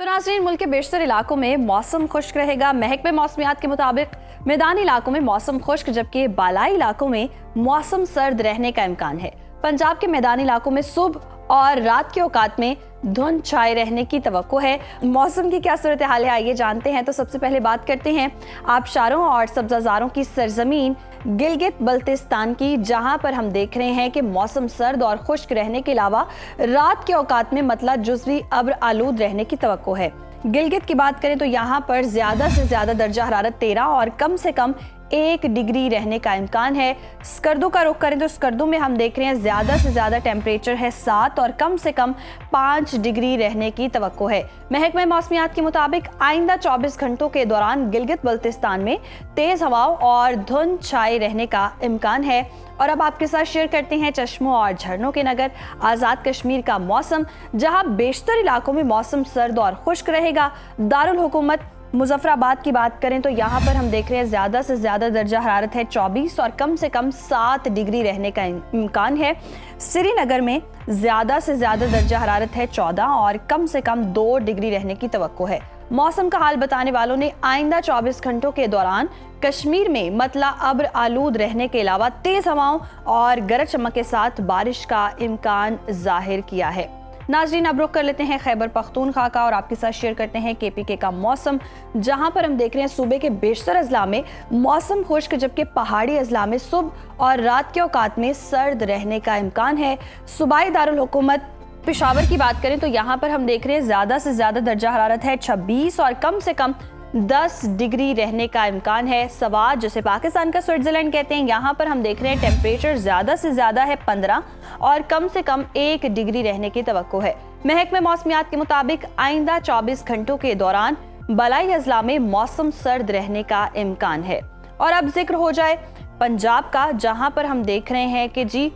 तो नाज़रीन, मुल्क के बेशतर इलाकों में मौसम खुश्क रहेगा। महकमे मौसमियात के मुताबिक मैदानी इलाकों में मौसम खुश्क, जबकि बालाई इलाकों में मौसम सर्द रहने का इम्कान है। पंजाब के मैदानी इलाकों में सुबह और रात के औकात में धुंध छाए रहने की तवक्को है। मौसम की क्या सूरत हाल है, आइए जानते हैं। तो सबसे पहले बात करते हैं आबशारों और सब्जाजारों की सरजमीन गिलगित बल्तिस्तान की, जहां पर हम देख रहे हैं कि मौसम सर्द और खुश्क रहने के अलावा रात के औकात में मतला जुज़वी अब्र आलूद रहने की तवक्को है। गिलगित की बात करें तो यहाँ पर ज्यादा से ज्यादा दर्जा हरारत 13 और कम से कम 1 डिग्री रहने का इम्कान है। स्कर्दू का रुख करें तो स्कर्दू में हम देख रहे हैं ज्यादा से ज्यादा टेम्परेचर है 7 और कम से कम 5 डिग्री रहने की तवक्को है। महकमे मौसमियात के मुताबिक आइंदा 24 घंटों के दौरान गिलगित बल्तिस्तान में तेज हवाओं और धुंध छाए रहने का इम्कान है। और अब आपके साथ शेयर करते हैं चश्मों और झरनों के नगर आज़ाद कश्मीर का मौसम, जहां बेशतर इलाकों में मौसम सर्द और खुश्क रहेगा। दारुल हुकूमत मुजफ्फराबाद की बात करें तो यहाँ पर हम देख रहे हैं ज्यादा से ज्यादा दर्जा हरारत है 24 और कम से कम 7 डिग्री रहने का इम्कान है। श्रीनगर में ज्यादा से ज्यादा दर्जा हरारत है 14 और कम से कम 2 डिग्री रहने की तवक्को है। मौसम का हाल बताने वालों ने आइंदा 24 घंटों के दौरान कश्मीर में मतला अब्र आलूद रहने के अलावा तेज हवाओं और गरज चमक के साथ बारिश का इम्कान जाहिर किया है। नाज़रीन, अब रुख कर लेते हैं खैबर पख्तूनख्वा का और आपके साथ शेयर करते हैं KPK का मौसम, जहां पर हम देख रहे हैं सूबे के बेशतर अजला में मौसम खुश्क, जबकि पहाड़ी अजला में सुबह और रात के औकात में सर्द रहने का इम्कान है। सूबाई दारुल हुकूमत पेशावर की बात करें तो यहाँ पर हम देख रहे हैं ज्यादा से ज्यादा दर्जा हरारत है 26 और कम से कम 10 डिग्री रहने का इम्कान है। सवाद, जिसे पाकिस्तान का स्विट्जरलैंड कहते हैं, यहाँ पर हम देख रहे हैं टेम्परेचर ज्यादा से ज्यादा है 15 और कम से कम 1 डिग्री रहने की तवक्को है। महकमे मौसमियात के मुताबिक आइंदा 24 घंटों के दौरान बलाई अजला में मौसम सर्द रहने का इम्कान है। और अब जिक्र हो जाए पंजाब का, जहाँ पर हम देख रहे हैं कि जी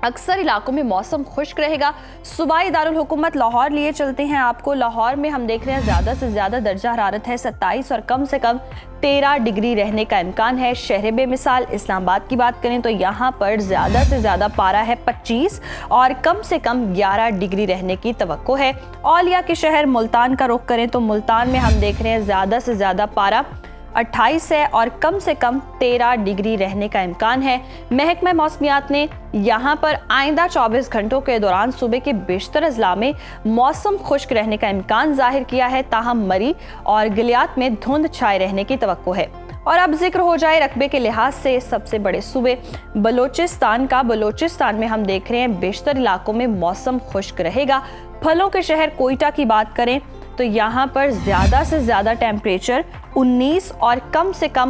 अक्सर इलाकों में मौसम खुश्क रहेगा। सूबाई दारुल हुकूमत लाहौर लिए चलते हैं आपको। लाहौर में हम देख रहे हैं ज्यादा से ज्यादा दर्जा हरारत है 27 और कम से कम 13 डिग्री रहने का इम्कान है। शहर बेमिसाल इस्लामाबाद की बात करें तो यहाँ पर ज्यादा से ज्यादा पारा है 25 और कम से कम 11 डिग्री रहने की तवक्को है। औलिया के शहर मुल्तान का रुख करें तो मुल्तान में हम देख रहे हैं ज्यादा से ज्यादा पारा 28 है और कम से कम 13 डिग्री रहने का इम्कान है। महकमा मौसमियात ने यहाँ पर आइंदा 24 घंटों के दौरान सूबे के बेशतर अजला में मौसम खुश्क रहने का इम्कान जाहिर किया है, ताहम मरी और गिलियात में धुंध छाए रहने की तवक्को है। और अब जिक्र हो जाए रकबे के लिहाज से सबसे बड़े सूबे बलोचिस्तान का। बलोचिस्तान में हम देख रहे हैं बेशतर इलाकों में मौसम खुश्क रहेगा। फलों के शहर कोयटा की बात करें तो यहाँ पर ज्यादा से ज्यादा टेम्परेचर 19 और कम से कम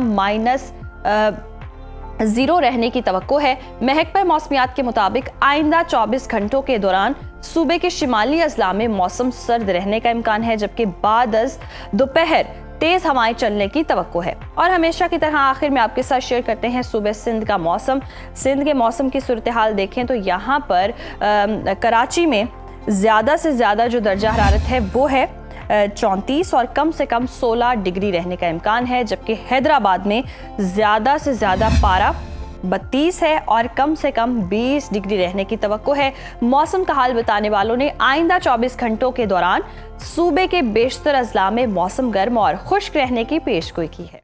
-0 रहने की तवक्को है। महकमा मौसमियात के मुताबिक आइंदा 24 घंटों के दौरान सूबे के शिमाली अजला में मौसम सर्द रहने का इम्कान है, जबकि बाद दोपहर तेज हवाएं चलने की तवक्को है। और हमेशा की तरह आखिर में आपके साथ शेयर करते हैं सूबे सिंध का मौसम। सिंध के मौसम की सूरत हाल देखें तो यहाँ पर कराची में ज्यादा से ज्यादा जो दर्जा हरारत है वो है 34 और कम से कम 16 डिग्री रहने का इम्कान है, जबकि हैदराबाद में ज्यादा से ज्यादा पारा 32 है और कम से कम 20 डिग्री रहने की तवक्को है। मौसम का हाल बताने वालों ने आइंदा 24 घंटों के दौरान सूबे के बेशतर अजला में मौसम गर्म और खुश्क रहने की पेशगोई की है।